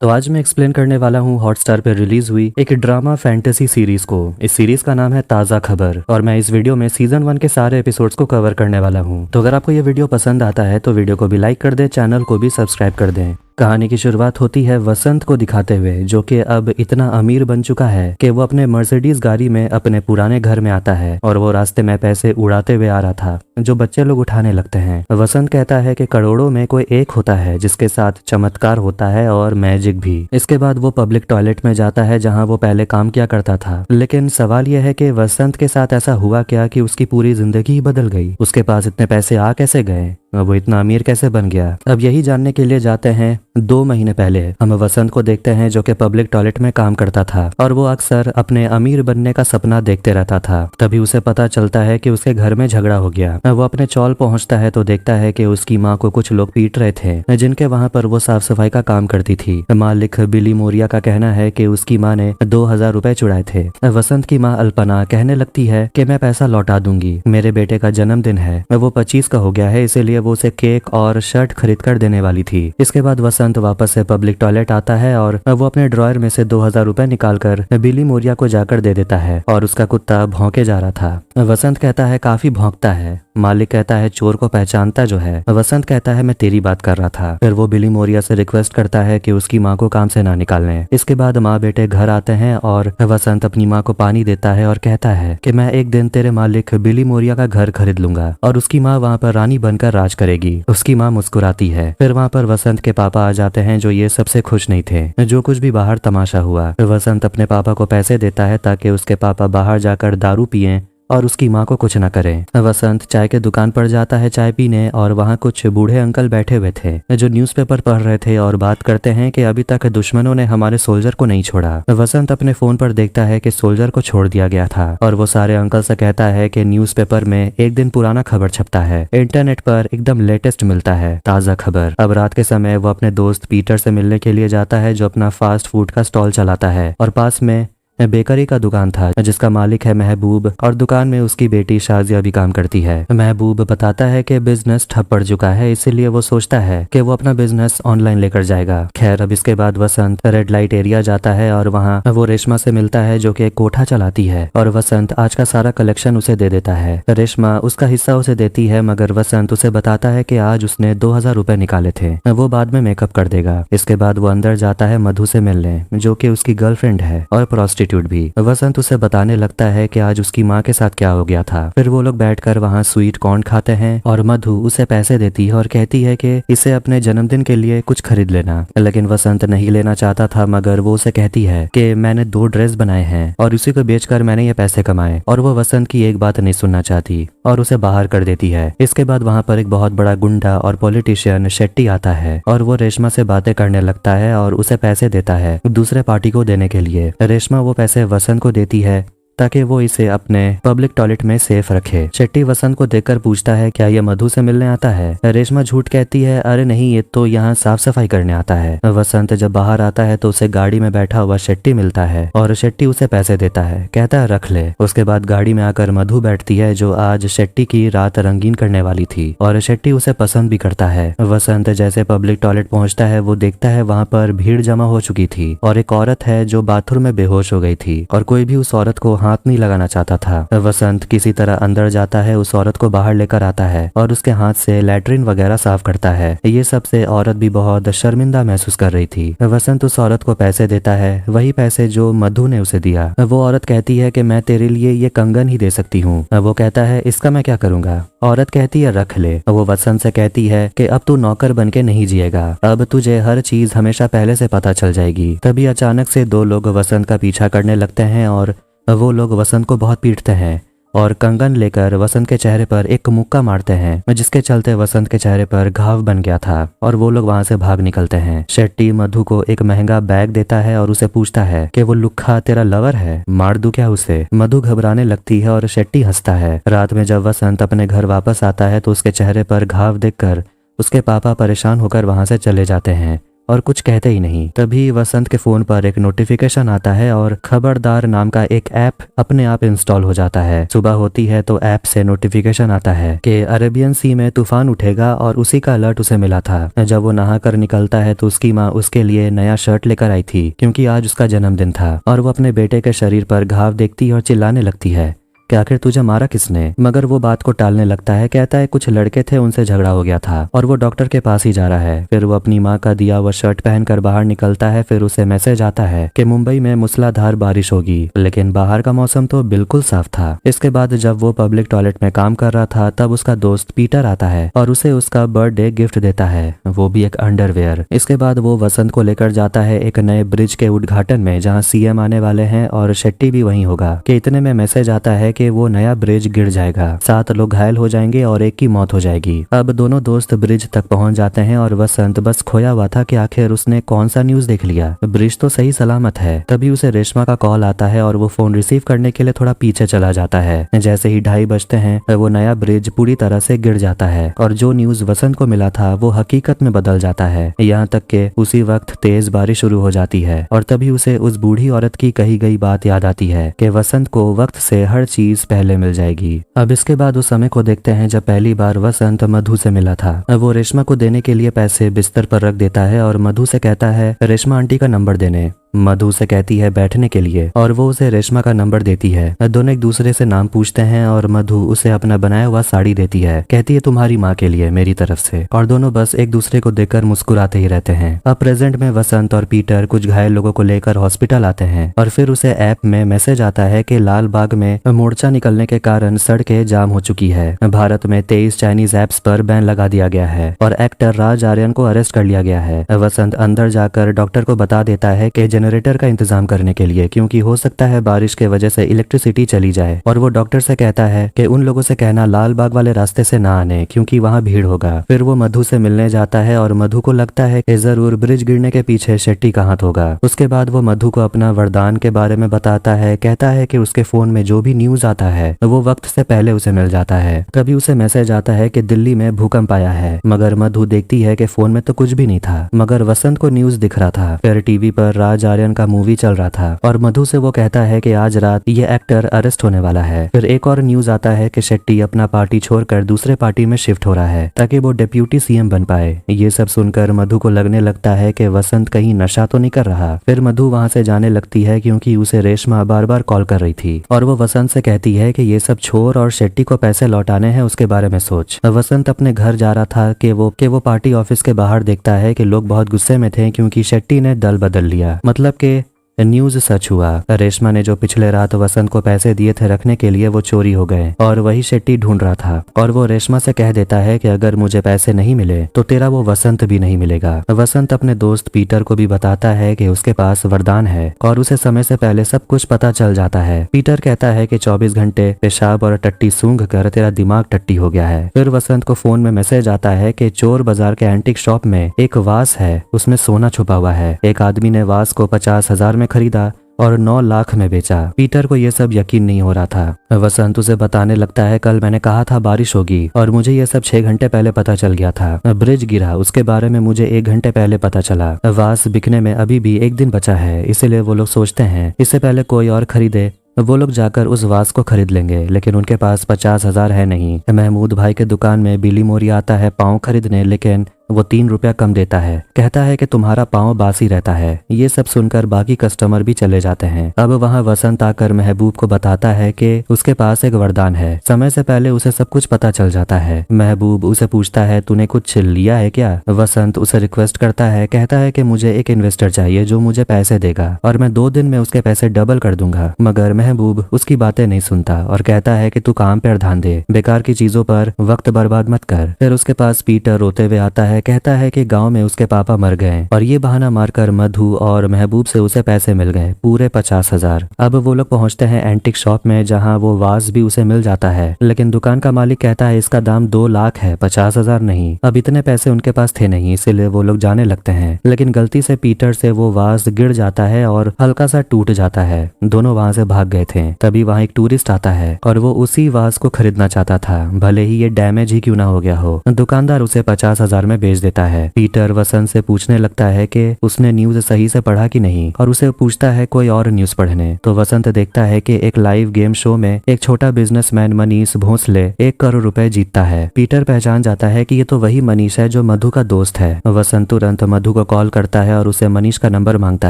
तो आज मैं एक्सप्लेन करने वाला हूँ हॉटस्टार पे रिलीज हुई एक ड्रामा फैंटेसी सीरीज को। इस सीरीज का नाम है ताज़ा खबर और मैं इस वीडियो में सीजन 1 के सारे एपिसोड्स को कवर करने वाला हूँ। तो अगर आपको ये वीडियो पसंद आता है तो वीडियो को भी लाइक कर दें, चैनल को भी सब्सक्राइब कर दें। कहानी की शुरुआत होती है वसंत को दिखाते हुए, जो कि अब इतना अमीर बन चुका है कि वो अपने मर्सिडीज गाड़ी में अपने पुराने घर में आता है और वो रास्ते में पैसे उड़ाते हुए आ रहा था जो बच्चे लोग उठाने लगते हैं। वसंत कहता है कि करोड़ों में कोई एक होता है जिसके साथ चमत्कार होता है और मैजिक भी। इसके बाद वो पब्लिक टॉयलेट में जाता है जहाँ वो पहले काम किया करता था। लेकिन सवाल यह है कि वसंत के साथ ऐसा हुआ क्या कि उसकी पूरी जिंदगी ही बदल गई। उसके पास इतने पैसे आ कैसे गए, वो इतना अमीर कैसे बन गया। अब यही जानने के लिए जाते हैं 2 महीने पहले। हम वसंत को देखते हैं जो कि पब्लिक टॉयलेट में काम करता था और वो अक्सर अपने अमीर बनने का सपना देखते रहता था। तभी उसे पता चलता है कि उसके घर में झगड़ा हो गया। वो अपने चौल पहुंचता है तो देखता है कि उसकी माँ को कुछ लोग पीट रहे थे जिनके वहां पर वो साफ सफाई का काम करती थी। मालिक बिली मोरिया का कहना है कि उसकी माँ ने 2000 रुपए चुराए थे। वसंत की माँ अल्पना कहने लगती है कि मैं पैसा लौटा दूंगी, मेरे बेटे का जन्मदिन है, वो 25 का हो गया है, इसीलिए वो उसे केक और शर्ट खरीद कर देने वाली थी। इसके बाद वसंत वापस से पब्लिक टॉयलेट आता है और वो अपने ड्रॉयर में से 2000 रुपए निकालकर बिली मोरिया को जाकर दे देता है और उसका कुत्ता भौंके जा रहा था। वसंत कहता है काफी भौंकता है। मालिक कहता है चोर को पहचानता जो है। वसंत कहता है मैं तेरी बात कर रहा था। फिर वो बिली मोरिया से रिक्वेस्ट करता है कि उसकी माँ को काम से ना निकालने। इसके बाद माँ बेटे घर आते हैं और वसंत अपनी माँ को पानी देता है और कहता है कि मैं एक दिन तेरे मालिक बिली मोरिया का घर खरीद लूंगा और उसकी माँ वहाँ पर रानी बनकर राज करेगी। उसकी माँ मुस्कुराती है। फिर वहाँ पर वसंत के पापा आ जाते हैं जो ये सबसे खुश नहीं थे। जो कुछ भी बाहर तमाशा हुआ, वसंत अपने पापा को पैसे देता है ताकि उसके पापा बाहर जाकर दारू पिएं और उसकी माँ को कुछ न करें। वसंत चाय के दुकान पर जाता है चाय पीने और वहाँ कुछ बूढ़े अंकल बैठे हुए थे जो न्यूज़पेपर पढ़ रहे थे और बात करते हैं कि अभी तक दुश्मनों ने हमारे सोल्जर को नहीं छोड़ा। वसंत अपने फोन पर देखता है कि सोल्जर को छोड़ दिया गया था और वो सारे अंकल से कहता है कि न्यूज़पेपर में एक दिन पुराना खबर छपता है, इंटरनेट पर एकदम लेटेस्ट मिलता है, ताज़ा खबर। अब रात के समय वो अपने दोस्त पीटर से मिलने के लिए जाता है जो अपना फास्ट फूड का स्टॉल चलाता है और पास में बेकरी का दुकान था जिसका मालिक है महबूब और दुकान में उसकी बेटी शाजिया भी काम करती है। महबूब बताता है कि बिजनेस ठप पड़ चुका है, इसीलिए वो सोचता है कि वो अपना बिजनेस ऑनलाइन लेकर जाएगा। खैर अब इसके बाद वसंत रेड लाइट एरिया जाता है और वहाँ वो रेशमा से मिलता है जो कि एक कोठा चलाती है और वसंत आज का सारा कलेक्शन उसे दे देता है। रेशमा उसका हिस्सा उसे देती है मगर वसंत उसे बताता है कि आज उसने 2000 रुपए निकाले थे, वो बाद में मेकअप कर देगा। इसके बाद वो अंदर जाता है मधु से मिलने जो कि उसकी गर्लफ्रेंड है और प्रोस्टिट्यूट भी। वसंत उसे बताने लगता है कि आज उसकी माँ के साथ क्या हो गया था। फिर वो लोग बैठकर वहाँ स्वीट कॉर्न खाते हैं और मधु उसे पैसे देती है और कहती है कि इसे अपने जन्मदिन के लिए कुछ खरीद लेना। लेकिन वसंत नहीं लेना चाहता था मगर वो उसे कहती है कि मैंने 2 ड्रेस बनाए हैं और उसी को बेचकर मैंने ये पैसे कमाए, और वो वसंत की एक बात नहीं सुनना चाहती और उसे बाहर कर देती है। इसके बाद वहाँ पर एक बहुत बड़ा गुंडा और पॉलिटिशियन शेट्टी आता है और वो रेशमा से बातें करने लगता है और उसे पैसे देता है दूसरे पार्टी को देने के लिए। रेशमा वो पैसे वसंत को देती है ताकि वो इसे अपने पब्लिक टॉयलेट में सेफ रखे। शेट्टी वसंत को देखकर पूछता है क्या ये मधु से मिलने आता है। रेशमा झूठ कहती है अरे नहीं, ये तो यहाँ साफ सफाई करने आता है। वसंत जब बाहर आता है तो उसे गाड़ी में बैठा हुआ शेट्टी मिलता है और शेट्टी उसे पैसे देता है, कहता है रख ले। उसके बाद गाड़ी में आकर मधु बैठती है जो आज शेट्टी की रात रंगीन करने वाली थी और शेट्टी उसे पसंद भी करता है। वसंत जैसे पब्लिक टॉयलेट पहुंचता है वो देखता है वहाँ पर भीड़ जमा हो चुकी थी और एक औरत है जो बाथरूम में बेहोश हो गई थी और कोई भी उस औरत को हाथ नहीं लगाना चाहता था। वसंत किसी तरह अंदर जाता है, उस औरत को बाहर लेकर आता है और उसके हाथ से लैट्रिन वगैरह साफ करता है। ये सब से औरत भी बहुत शर्मिंदा महसूस कर रही थी। वसंत उस औरत को पैसे देता है, वही पैसे जो मधु ने उसे दिया। वो औरत कहती है कि मैं तेरे लिए ये कंगन ही दे सकती हूँ। वो कहता है इसका मैं क्या करूंगा। औरत कहती है रख ले। वो वसंत से कहती है कि अब तू नौकर बन के नहीं जिएगा, अब तुझे हर चीज हमेशा पहले से पता चल जाएगी। तभी अचानक से 2 लोग वसंत का पीछा करने लगते हैं और वो लोग वसंत को बहुत पीटते हैं और कंगन लेकर वसंत के चेहरे पर एक मुक्का मारते हैं जिसके चलते वसंत के चेहरे पर घाव बन गया था और वो लोग वहां से भाग निकलते हैं। शेट्टी मधु को एक महंगा बैग देता है और उसे पूछता है कि वो लुक्खा तेरा लवर है, मार दूं क्या उसे। मधु घबराने लगती है और शेट्टी हंसता है। रात में जब वसंत अपने घर वापस आता है तो उसके चेहरे पर घाव देखकर उसके पापा परेशान होकर वहां से चले जाते हैं और कुछ कहते ही नहीं। तभी वसंत के फोन पर एक नोटिफिकेशन आता है और खबरदार नाम का एक ऐप अपने आप इंस्टॉल हो जाता है। सुबह होती है तो ऐप से नोटिफिकेशन आता है कि अरेबियन सी में तूफान उठेगा और उसी का अलर्ट उसे मिला था। जब वो नहाकर निकलता है तो उसकी माँ उसके लिए नया शर्ट लेकर आई थी क्योंकि आज उसका जन्मदिन था और वो अपने बेटे के शरीर पर घाव देखती और चिल्लाने लगती है कि आखिर तुझे मारा किसने। मगर वो बात को टालने लगता है, कहता है कुछ लड़के थे उनसे झगड़ा हो गया था और वो डॉक्टर के पास ही जा रहा है। फिर वो अपनी माँ का दिया हुआ शर्ट पहनकर बाहर निकलता है। फिर उसे मैसेज आता है कि मुंबई में मूसलाधार बारिश होगी, लेकिन बाहर का मौसम तो बिल्कुल साफ था। इसके बाद जब वो पब्लिक टॉयलेट में काम कर रहा था तब उसका दोस्त पीटर आता है और उसे उसका बर्थडे गिफ्ट देता है, वो भी एक अंडरवेयर। इसके बाद वो वसंत को लेकर जाता है एक नए ब्रिज के उद्घाटन में जहाँ सीएम आने वाले हैं और शेट्टी भी वहीं होगा। कि इतने में मैसेज आता है कि वो नया ब्रिज गिर जाएगा, 7 लोग घायल हो जाएंगे और एक की मौत हो जाएगी। अब दोनों दोस्त ब्रिज तक पहुंच जाते हैं और वसंत बस खोया हुआ था कि आखिर उसने कौन सा न्यूज देख लिया, ब्रिज तो सही सलामत है। तभी उसे रेशमा का कॉल आता है और वो फोन रिसीव करने के लिए थोड़ा पीछे चला जाता है। जैसे ही 2:30 बजते हैं वो नया ब्रिज पूरी तरह से गिर जाता है और जो न्यूज वसंत को मिला था वो हकीकत में बदल जाता है। यहाँ तक के उसी वक्त तेज बारिश शुरू हो जाती है और तभी उसे उस बूढ़ी औरत की कही गई बात याद आती है कि वसंत को वक्त से हर चीज पहले मिल जाएगी। अब इसके बाद उस समय को देखते हैं जब पहली बार वसंत मधु से मिला था। वो रेशमा को देने के लिए पैसे बिस्तर पर रख देता है और मधु से कहता है रेशमा आंटी का नंबर देने। मधु से कहती है बैठने के लिए और वो उसे रेशमा का नंबर देती है। दोनों एक दूसरे से नाम पूछते हैं और मधु उसे अपना बनाया हुआ साड़ी देती है, कहती है तुम्हारी माँ के लिए मेरी तरफ से। और दोनों बस एक दूसरे को देखकर मुस्कुराते ही रहते हैं। अब प्रेजेंट में वसंत और पीटर कुछ घायल लोगों को लेकर हॉस्पिटल आते हैं और फिर उसे ऐप में मैसेज आता है कि लाल बाग में मोर्चा निकलने के कारण सड़कें जाम हो चुकी है। भारत में 23 चाइनीज ऐप्स पर बैन लगा दिया गया है और एक्टर राज आर्यन को अरेस्ट कर लिया गया है। वसंत अंदर जाकर डॉक्टर को बता देता है कि जनरेटर का इंतजाम करने के लिए, क्योंकि हो सकता है बारिश के वजह से इलेक्ट्रिसिटी चली जाए। और वो डॉक्टर से कहता है कि उन लोगों से कहना लाल बाग वाले रास्ते से ना आने क्योंकि वहाँ भीड़ होगा। फिर वो मधु से मिलने जाता है और मधु को लगता है कि जरूर ब्रिज गिरने के पीछे शेट्टी का हाथ होगा। उसके बाद वो मधु को अपना वरदान के बारे में बताता है, कहता है कि उसके फोन में जो भी न्यूज आता है वो वक्त से पहले उसे मिल जाता है। तभी उसे मैसेज आता है कि दिल्ली में भूकंप आया है, मगर मधु देखती है कि फोन में तो कुछ भी नहीं था, मगर वसंत को न्यूज दिख रहा था। फिर टीवी पर राज आर्यन का मूवी चल रहा था और मधु से वो कहता है कि आज रात ये एक्टर अरेस्ट होने वाला है। फिर एक और न्यूज आता है कि शेट्टी अपना पार्टी छोड़कर दूसरे पार्टी में शिफ्ट हो रहा है ताकि वो डिप्यूटी सीएम बन पाए। ये सब सुनकर मधु को लगने लगता है कि वसंत कहीं नशा तो नहीं कर रहा। फिर मधु वहां से जाने लगती है क्योंकि उसे रेशमा बार बार कॉल कर रही थी और वो वसंत से कहती है कि ये सब छोड़ और शेट्टी को पैसे लौटाने हैं उसके बारे में सोच। वसंत अपने घर जा रहा था कि वो पार्टी ऑफिस के बाहर देखता है कि लोग बहुत गुस्से में थे क्योंकि शेट्टी ने दल बदल लिया। मतलब कि न्यूज सच हुआ। रेशमा ने जो पिछले रात वसंत को पैसे दिए थे रखने के लिए वो चोरी हो गए और वही शेट्टी ढूंढ रहा था। और वो रेशमा से कह देता है कि अगर मुझे पैसे नहीं मिले तो तेरा वो वसंत भी नहीं मिलेगा। वसंत अपने दोस्त पीटर को भी बताता है कि उसके पास वरदान है और उसे समय से पहले सब कुछ पता चल जाता है। पीटर कहता है कि 24 घंटे पेशाब और टट्टी सूंघ कर तेरा दिमाग टट्टी हो गया है। फिर वसंत को फोन में मैसेज आता है कि चोर बाजार के एंटीक शॉप में एक वास है, उसमें सोना छुपा हुआ है। एक आदमी ने वास को 50,000 में खरीदा और 9 लाख में बेचा। पीटर को यह सब यकीन नहीं हो रहा था। वसंत उसे बताने लगता है कल मैंने कहा था बारिश होगी और मुझे यह सब 6 घंटे पहले पता चल गया था। ब्रिज गिरा उसके बारे में मुझे 1 घंटे पहले पता चला। वास बिकने में अभी भी 1 दिन बचा है, इसीलिए वो लोग सोचते हैं इससे पहले कोई और खरीदे वो लोग जाकर उस वास को खरीद लेंगे, लेकिन उनके पास 50,000 है नहीं। महमूद भाई के दुकान में बिली मोरी आता है पाँव खरीदने, लेकिन वो 3 रुपया कम देता है, कहता है कि तुम्हारा पाँव बासी रहता है। ये सब सुनकर बाकी कस्टमर भी चले जाते हैं। अब वहाँ वसंत आकर महबूब को बताता है कि उसके पास एक वरदान है, समय से पहले उसे सब कुछ पता चल जाता है। महबूब उसे पूछता है तूने कुछ लिया है क्या? वसंत उसे रिक्वेस्ट करता है, कहता है कि मुझे एक इन्वेस्टर चाहिए जो मुझे पैसे देगा और मैं 2 दिन में उसके पैसे डबल कर दूंगा। मगर महबूब उसकी बातें नहीं सुनता और कहता है कि तू काम पर ध्यान दे, बेकार की चीजों पर वक्त बर्बाद मत कर। फिर उसके पास पीटर रोते हुए आता है, कहता है कि गांव में उसके पापा मर गए और ये बहाना मारकर मधु और महबूब से उसे पैसे मिल गए, पूरे 50,000। अब वो लोग पहुंचते हैं एंटिक शॉप में जहां वो वाज भी उसे मिल जाता है, लेकिन दुकान का मालिक कहता है इसका दाम 2 लाख है, 50,000 नहीं। अब इतने पैसे उनके पास थे नहीं, इसीलिए वो लोग जाने लगते हैं, लेकिन गलती से पीटर से वो वाज गिर जाता है और हल्का सा टूट जाता है। दोनों वहां से भाग गए थे। तभी वहां एक टूरिस्ट आता है और वो उसी वाज को खरीदना चाहता था, भले ही ये डैमेज ही क्यों ना हो गया हो। दुकानदार उसे 50,000 में भेज देता है। पीटर वसंत से पूछने लगता है कि उसने न्यूज सही से पढ़ा कि नहीं और उसे पूछता है कोई और न्यूज पढ़ने। तो वसंत देखता है कि एक लाइव गेम शो में एक छोटा बिजनेसमैन मनीष भोसले 1 करोड़ रुपए जीतता है। पीटर पहचान जाता है कि ये तो वही मनीष है जो मधु का दोस्त है। वसंत तुरंत मधु को कॉल करता है और उसे मनीष का नंबर मांगता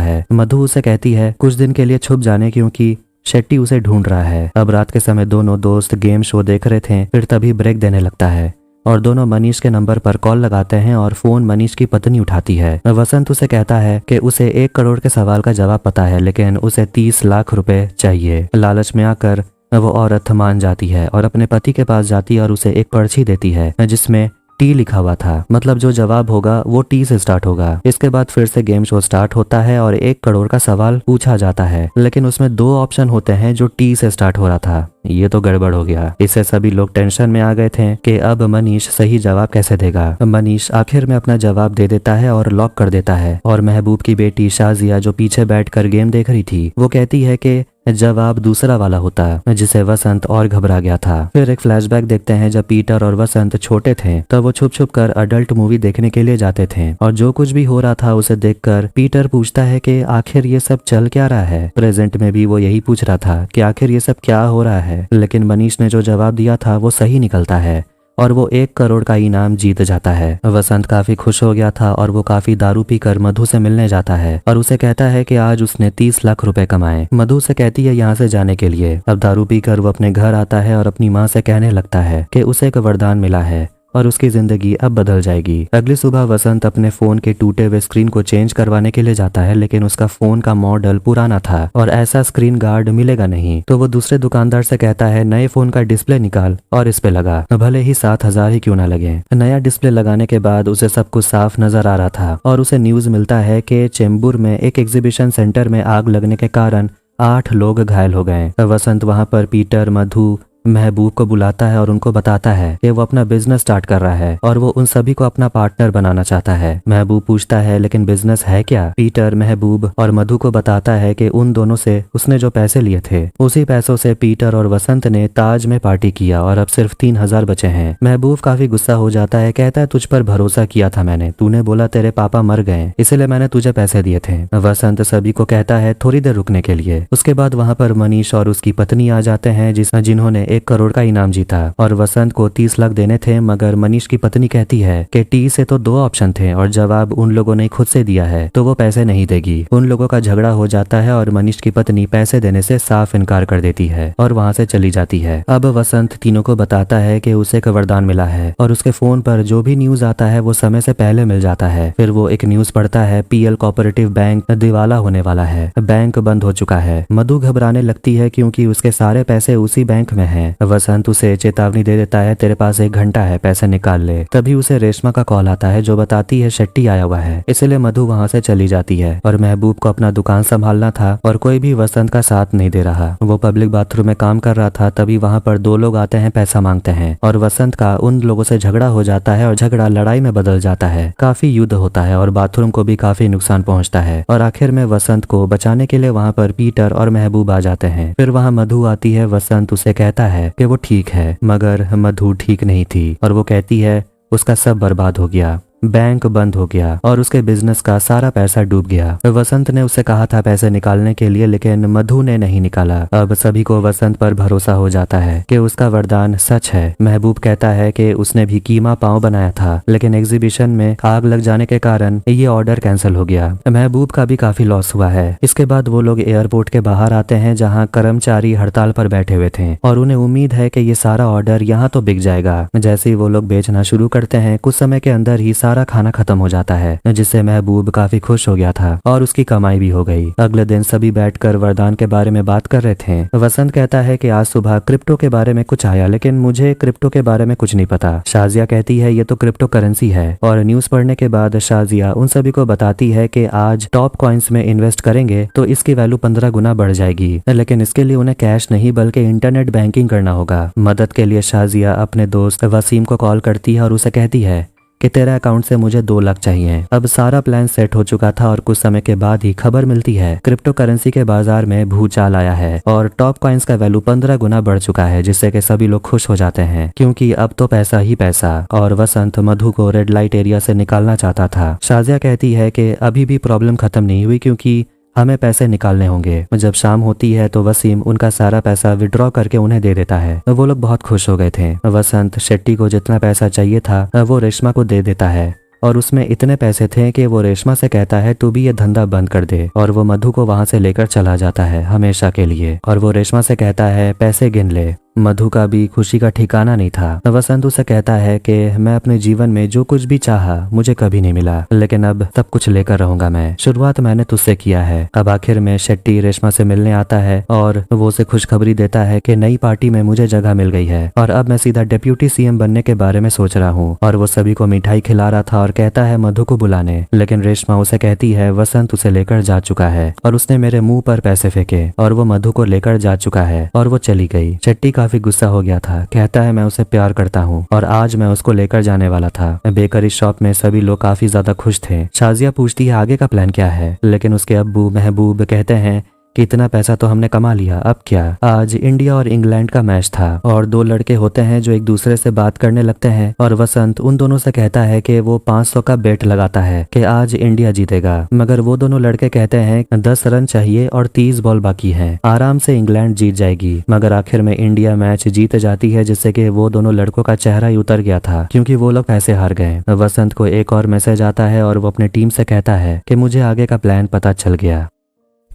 है। मधु उसे कहती है कुछ दिन के लिए छुप जाने क्योंकि शेट्टी उसे ढूंढ रहा है। अब रात के समय दोनों दोस्त गेम शो देख रहे थे, फिर तभी ब्रेक देने लगता है और दोनों मनीष के नंबर पर कॉल लगाते हैं और फोन मनीष की पत्नी उठाती है। वसंत उसे कहता है कि उसे 1 करोड़ के सवाल का जवाब पता है लेकिन उसे 30 लाख रुपए चाहिए। लालच में आकर वो औरत मान जाती है और अपने पति के पास जाती है और उसे एक पर्ची देती है जिसमें टी लिखा हुआ था, मतलब जो जवाब होगा वो टी से स्टार्ट होगा। इसके बाद फिर से गेम शो स्टार्ट होता है और 1 करोड़ का सवाल पूछा जाता है लेकिन उसमें 2 ऑप्शन होते हैं जो टी से स्टार्ट हो रहा था। ये तो गड़बड़ हो गया। इससे सभी लोग टेंशन में आ गए थे कि अब मनीष सही जवाब कैसे देगा। मनीष आखिर में अपना जवाब दे देता है और लॉक कर देता है और महबूब की बेटी शाजिया जो पीछे बैठकर गेम देख रही थी वो कहती है कि जवाब दूसरा वाला होता, जिसे वसंत और घबरा गया था। फिर एक फ्लैशबैक देखते हैं जब पीटर और वसंत छोटे थे तब वो छुप छुप कर अडल्ट मूवी देखने के लिए जाते थे और जो कुछ भी हो रहा था उसे देखकर पीटर पूछता है कि आखिर ये सब चल क्या रहा है। प्रेजेंट में भी वो यही पूछ रहा था कि आखिर ये सब क्या हो रहा है, लेकिन मनीष ने जो जवाब दिया था वो सही निकलता है और वो 1 करोड़ का इनाम जीत जाता है। वसंत काफी खुश हो गया था और वो काफी दारू पीकर मधु से मिलने जाता है और उसे कहता है कि आज उसने 30 लाख रुपए कमाए। मधु से कहती है यहाँ से जाने के लिए। अब दारू पीकर वो अपने घर आता है और अपनी माँ से कहने लगता है कि उसे एक वरदान मिला है और उसकी जिंदगी अब बदल जाएगी। अगली सुबह वसंत अपने फोन के टूटे हुए स्क्रीन को चेंज करवाने के लिए जाता है लेकिन उसका फोन का मॉडल पुराना था और ऐसा स्क्रीन गार्ड मिलेगा नहीं। तो वो दूसरे दुकानदार से कहता है नए फोन का डिस्प्ले निकाल और इस पे लगा, भले ही 7,000 ही क्यों ना लगे। नया डिस्प्ले लगाने के बाद उसे सब कुछ साफ नजर आ रहा था और उसे न्यूज मिलता है कि चेंबूर में एक एग्जीबिशन सेंटर में आग लगने के कारण 8 लोग घायल हो गए। वसंत वहां पर पीटर, मधु, महबूब को बुलाता है और उनको बताता है कि वो अपना बिजनेस स्टार्ट कर रहा है और वो उन सभी को अपना पार्टनर बनाना चाहता है। महबूब पूछता है लेकिन बिजनेस है क्या। पीटर महबूब और मधु को बताता है कि उन दोनों से उसने जो पैसे लिए थे उसी पैसों से पीटर और वसंत ने ताज में पार्टी किया और अब सिर्फ 3,000 बचे हैं। महबूब काफी गुस्सा हो जाता है, कहता है तुझ पर भरोसा किया था मैंने, तूने बोला तेरे पापा मर गए इसलिए मैंने तुझे पैसे दिए थे। वसंत सभी को कहता है थोड़ी देर रुकने के लिए। उसके बाद वहाँ पर मनीष और उसकी पत्नी आ जाते हैं जिन्होंने 1 करोड़ का इनाम जीता और वसंत को 30 लाख देने थे, मगर मनीष की पत्नी कहती है कि टी से तो 2 ऑप्शन थे और जवाब उन लोगों ने खुद से दिया है तो वो पैसे नहीं देगी। उन लोगों का झगड़ा हो जाता है और मनीष की पत्नी पैसे देने से साफ इनकार कर देती है और वहाँ से चली जाती है। अब वसंत तीनों को बताता है कि उसे एक वरदान मिला है और उसके फोन पर जो भी न्यूज आता है वो समय से पहले मिल जाता है। फिर वो एक न्यूज पढ़ता है PL कोऑपरेटिव बैंक दिवाला होने वाला है, बैंक बंद हो चुका है। मधु घबराने लगती है क्योंकि उसके सारे पैसे उसी बैंक में हैं। वसंत उसे चेतावनी दे देता है तेरे पास 1 घंटा है, पैसे निकाल ले। तभी उसे रेशमा का कॉल आता है जो बताती है शेट्टी आया हुआ है, इसलिए मधु वहाँ से चली जाती है और महबूब को अपना दुकान संभालना था और कोई भी वसंत का साथ नहीं दे रहा। वो पब्लिक बाथरूम में काम कर रहा था, तभी वहाँ पर 2 लोग आते हैं, पैसा मांगते हैं और वसंत का उन लोगों से झगड़ा हो जाता है और झगड़ा लड़ाई में बदल जाता है। काफी युद्ध होता है और बाथरूम को भी काफी नुकसान पहुंचता है और आखिर में वसंत को बचाने के लिए वहाँ पर पीटर और महबूब आ जाते हैं। फिर वहाँ मधु आती है, वसंत उसे कहता है कि वो ठीक है, मगर मधु ठीक नहीं थी और वो कहती है उसका सब बर्बाद हो गया, बैंक बंद हो गया और उसके बिजनेस का सारा पैसा डूब गया। वसंत ने उसे कहा था पैसे निकालने के लिए, लेकिन मधु ने नहीं निकाला। अब सभी को वसंत पर भरोसा हो जाता है कि उसका वरदान सच है। महबूब कहता है कि उसने भी कीमा पाव बनाया था, लेकिन एग्जीबिशन में आग लग जाने के कारण ये ऑर्डर कैंसिल हो गया। महबूब का भी काफी लॉस हुआ है। इसके बाद वो लोग एयरपोर्ट के बाहर आते हैं जहाँ कर्मचारी हड़ताल पर बैठे हुए थे और उन्हें उम्मीद है कि ये सारा ऑर्डर यहाँ तो बिक जाएगा। जैसे ही वो लोग बेचना शुरू करते हैं कुछ समय के अंदर ही सारा खाना खत्म हो जाता है, जिससे महबूब काफी खुश हो गया था और उसकी कमाई भी हो गई। अगले दिन सभी बैठकर वरदान के बारे में बात कर रहे थे। वसंत कहता है कि आज सुबह क्रिप्टो के बारे में कुछ आया, लेकिन मुझे क्रिप्टो के बारे में कुछ नहीं पता। शाजिया कहती है ये तो क्रिप्टो करेंसी है और न्यूज पढ़ने के बाद शाजिया उन सभी को बताती है कि आज टॉप कॉइन्स में इन्वेस्ट करेंगे तो इसकी वैल्यू 15 गुना बढ़ जाएगी, लेकिन इसके लिए उन्हें कैश नहीं बल्कि इंटरनेट बैंकिंग करना होगा। मदद के लिए शाजिया अपने दोस्त वसीम को कॉल करती है और उसे कहती है कि तेरे अकाउंट से मुझे 2 लाख चाहिए। अब सारा प्लान सेट हो चुका था और कुछ समय के बाद ही खबर मिलती है क्रिप्टो करेंसी के बाजार में भूचाल आया है और टॉप कॉइन्स का वैल्यू 15 गुना बढ़ चुका है, जिससे कि सभी लोग खुश हो जाते हैं क्योंकि अब तो पैसा ही पैसा। और वसंत मधु को रेड लाइट एरिया से निकालना चाहता था। शाजिया कहती है कि अभी भी प्रॉब्लम खत्म नहीं हुई क्योंकि हमें पैसे निकालने होंगे। जब शाम होती है तो वसीम उनका सारा पैसा विड्रॉ करके उन्हें दे देता है। वो लोग बहुत खुश हो गए थे। वसंत शेट्टी को जितना पैसा चाहिए था वो रेशमा को दे देता है और उसमें इतने पैसे थे कि वो रेशमा से कहता है तू भी ये धंधा बंद कर दे, और वो मधु को वहां से लेकर चला जाता है हमेशा के लिए। और वो रेशमा से कहता है पैसे गिन ले। मधु का भी खुशी का ठिकाना नहीं था। वसंत उसे कहता है कि मैं अपने जीवन में जो कुछ भी चाहा मुझे कभी नहीं मिला, लेकिन अब सब कुछ लेकर रहूंगा मैं। शुरुआत मैंने तुझसे किया है। अब आखिर में शेट्टी रेशमा से मिलने आता है और वो उसे खुशखबरी देता है कि नई पार्टी में मुझे जगह मिल गई है और अब मैं सीधा डिप्यूटी सीएम बनने के बारे में सोच रहा हूँ। और वो सभी को मिठाई खिला रहा था और कहता है मधु को बुलाने, लेकिन रेशमा उसे कहती है वसंत उसे लेकर जा चुका है और उसने मेरे मुंह पर पैसे फेंके और वो मधु को लेकर जा चुका है और वो चली गई। शेट्टी काफी गुस्सा हो गया था। कहता है मैं उसे प्यार करता हूँ और आज मैं उसको लेकर जाने वाला था। बेकरी शॉप में सभी लोग काफी ज्यादा खुश थे। शाजिया पूछती है आगे का प्लान क्या है, लेकिन उसके अब्बू महबूब कहते हैं कि इतना पैसा तो हमने कमा लिया, अब क्या। आज इंडिया और इंग्लैंड का मैच था और 2 लड़के होते हैं जो एक दूसरे से बात करने लगते हैं और वसंत उन दोनों से कहता है कि वो 500 का बेट लगाता है कि आज इंडिया जीतेगा, मगर वो दोनों लड़के कहते हैं 10 रन चाहिए और 30 बॉल बाकी है, आराम से इंग्लैंड जीत जाएगी। मगर आखिर में इंडिया मैच जीत जाती है, जिससे कि वो दोनों लड़कों का चेहरा ही उतर गया था क्योंकि वो लोग पैसे हार गए। वसंत को एक और मैसेज आता है और वो अपने टीम से कहता है कि मुझे आगे का प्लान पता चल गया।